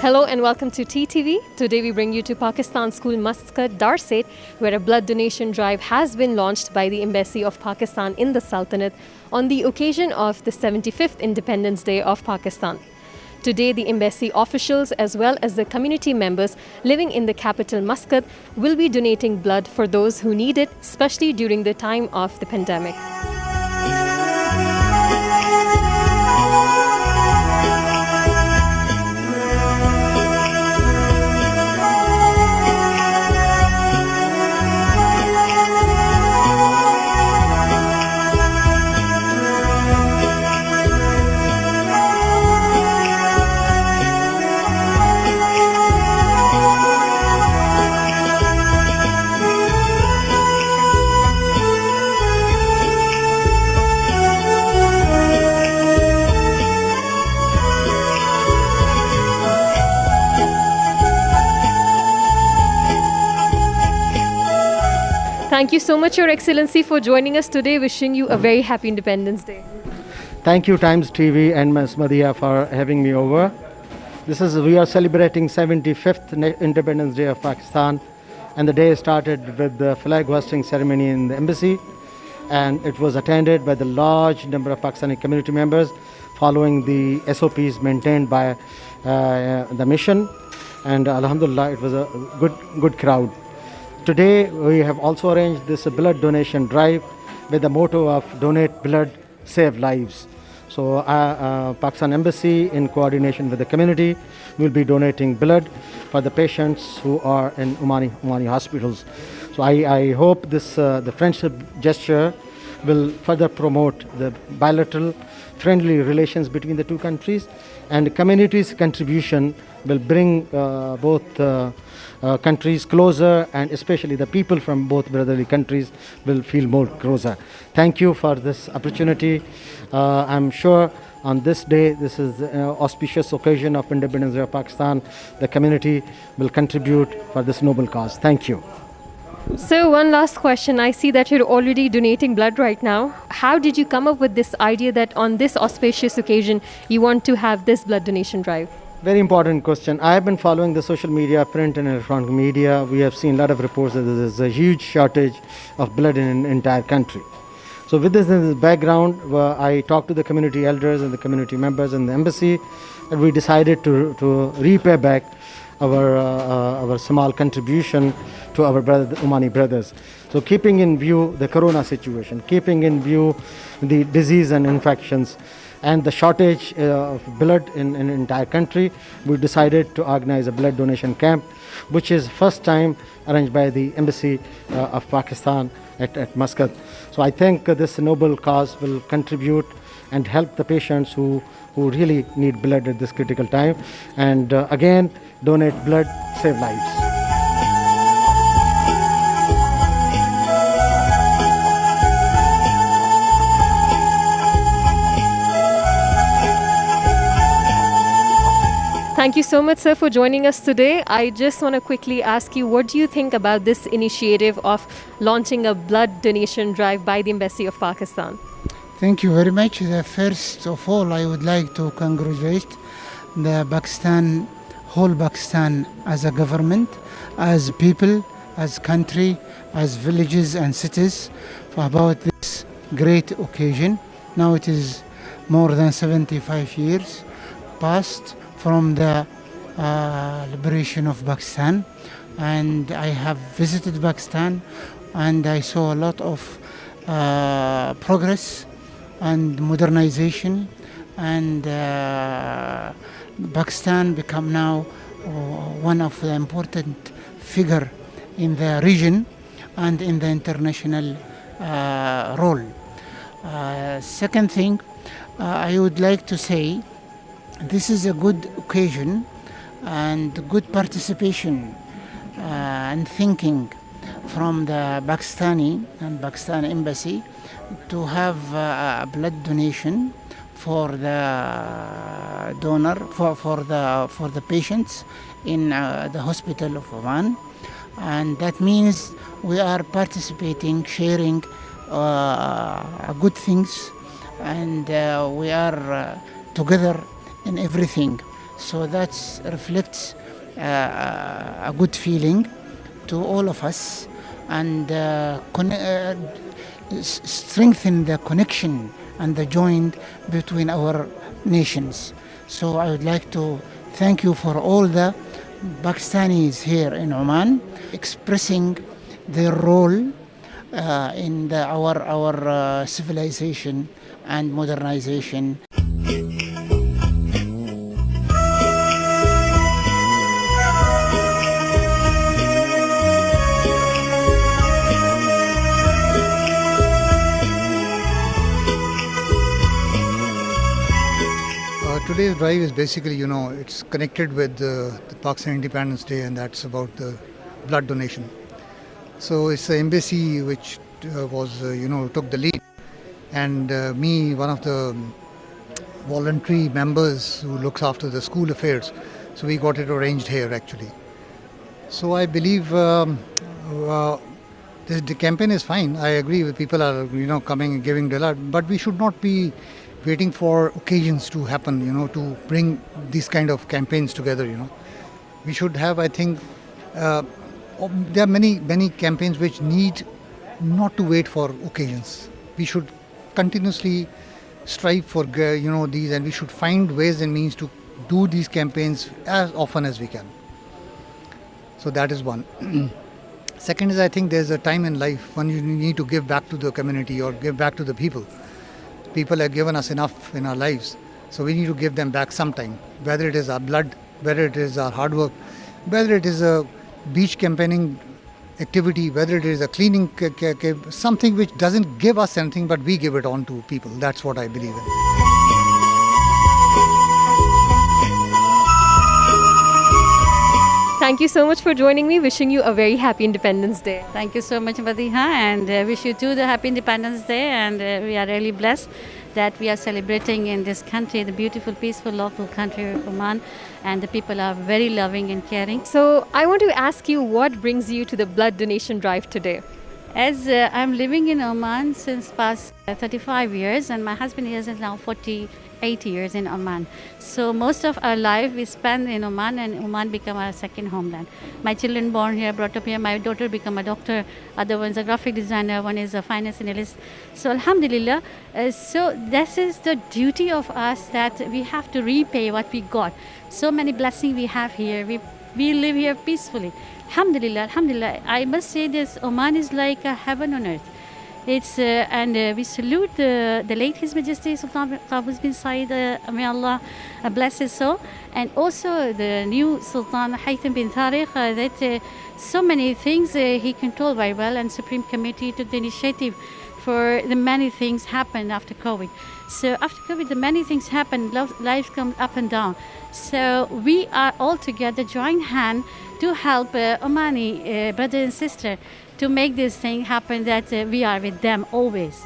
Hello and welcome to TTV. Today we bring you to Pakistan School Muscat, Darset, where a blood donation drive has been launched by the Embassy of Pakistan in the Sultanate on the occasion of the 75th Independence Day of Pakistan. Today, the embassy officials as well as the community members living in the capital Muscat will be donating blood for those who need it, especially during the time of the pandemic. Thank you so much, Your Excellency, for joining us today. Wishing you a very happy Independence Day. Thank you, Times TV and Ms. Madhia, for having me over. We are celebrating 75th Independence Day of Pakistan, and the day started with the flag hoisting ceremony in the embassy, and it was attended by the large number of Pakistani community members following the SOPs maintained by the mission, and Alhamdulillah, it was a good crowd. Today, we have also arranged this blood donation drive with the motto of donate blood, save lives. So Pakistan Embassy, in coordination with the community, will be donating blood for the patients who are in Umani hospitals. So I hope the friendship gesture will further promote the bilateral friendly relations between the two countries, and the community's contribution will bring both countries closer, and especially the people from both brotherly countries will feel more closer. Thank you for this opportunity. I'm sure on this day, this is an auspicious occasion of Independence Day of Pakistan, the community will contribute for this noble cause. Thank you. So one last question. I see that you're already donating blood right now. How did you come up with this idea that on this auspicious occasion, you want to have this blood donation drive? Very important question. I have been following the social media, print and electronic media. We have seen a lot of reports that there is a huge shortage of blood in an entire country. So with this in the background, I talked to the community elders and the community members in the embassy, and we decided to repay back our small contribution to our Umani brothers. So keeping in view the corona situation, keeping in view the disease and infections, and the shortage of blood in an entire country, we decided to organize a blood donation camp, which is first time arranged by the Embassy of Pakistan at Muscat. So I think this noble cause will contribute and help the patients who really need blood at this critical time. And again, donate blood, save lives. Thank you so much, sir, for joining us today. I just want to quickly ask you, what do you think about this initiative of launching a blood donation drive by the Embassy of Pakistan? Thank you very much. First of all, I would like to congratulate the Pakistan, whole Pakistan as a government, as people, as country, as villages and cities about this great occasion. Now it is more than 75 years past from the liberation of Pakistan, and I have visited Pakistan and I saw a lot of progress and modernization, and Pakistan become now one of the important figure in the region and in the international role. Second thing, I would like to say, this is a good occasion and good participation and thinking from the Pakistani and Pakistan Embassy to have a blood donation for the donor for the patients in the hospital of Oman, and that means we are participating, sharing good things, and we are together in everything. So that reflects a good feeling to all of us, and strengthen the connection and the joint between our nations. So I would like to thank you for all the Pakistanis here in Oman expressing their role in our civilization and modernization. Today's drive is basically, it's connected with the Pakistan Independence Day, and that's about the blood donation. So it's the embassy which took the lead, and me, one of the voluntary members who looks after the school affairs. So we got it arranged here actually. So I believe the campaign is fine. I agree with people are coming and giving blood, but we should not be waiting for occasions to happen, to bring these kind of campaigns together. We should have, I think, there are many campaigns which need not to wait for occasions. We should continuously strive for these, and we should find ways and means to do these campaigns as often as we can. So that is one. Second is, I think there's a time in life when you need to give back to the community or give back to the people. People have given us enough in our lives, so we need to give them back sometime, whether it is our blood, whether it is our hard work, whether it is a beach campaigning activity, whether it is a cleaning, something which doesn't give us anything, but we give it on to people. That's what I believe in. Thank you so much for joining me. Wishing you a very happy Independence Day. Thank you so much, Madiha, and wish you too the happy Independence Day. And we are really blessed that we are celebrating in this country, the beautiful, peaceful, lawful country of Oman, and the people are very loving and caring. So I want to ask you, what brings you to the blood donation drive today? As I'm living in Oman since past 35 years, and my husband is now 48 years in Oman. So most of our life we spend in Oman, and Oman become our second homeland. My children born here, brought up here. My daughter become a doctor. Other one's a graphic designer. One is a finance analyst. So Alhamdulillah. So this is the duty of us, that we have to repay what we got. So many blessings we have here. We live here peacefully. Alhamdulillah, Alhamdulillah. I must say this, Oman is like a heaven on earth. It's and we salute the late His Majesty Sultan Qaboos bin Said, may Allah bless his soul, and also the new Sultan Haytham bin Tariq, that so many things he controlled very well, and Supreme Committee took the initiative for the many things happened after COVID. So after COVID, the many things happened, life comes up and down. So we are all together, join hand to help Omani brother and sister to make this thing happen, that we are with them always.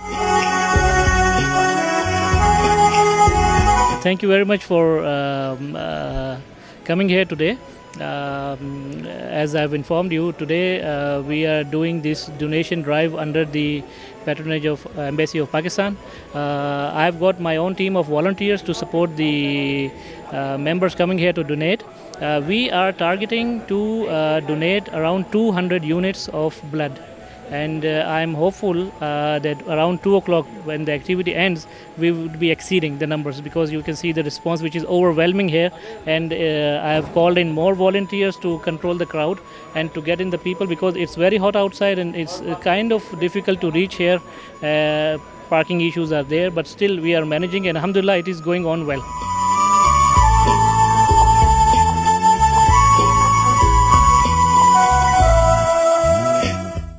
Thank you very much for coming here today. As I've informed you, today we are doing this donation drive under the patronage of Embassy of Pakistan. I've got my own team of volunteers to support the members coming here to donate. We are targeting to donate around 200 units of blood, and I'm hopeful that around 2 o'clock, when the activity ends, we would be exceeding the numbers, because you can see the response which is overwhelming here, and I have called in more volunteers to control the crowd and to get in the people, because it's very hot outside and it's kind of difficult to reach here. Parking issues are there, but still we are managing, and alhamdulillah it is going on well.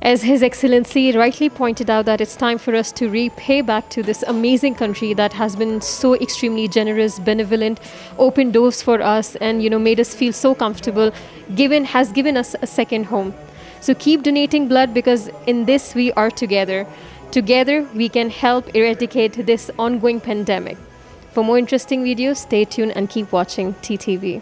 As His Excellency rightly pointed out, that it's time for us to repay back to this amazing country that has been so extremely generous, benevolent, opened doors for us, and made us feel so comfortable, has given us a second home. So keep donating blood, because in this we are together. Together we can help eradicate this ongoing pandemic. For more interesting videos, stay tuned and keep watching TTV.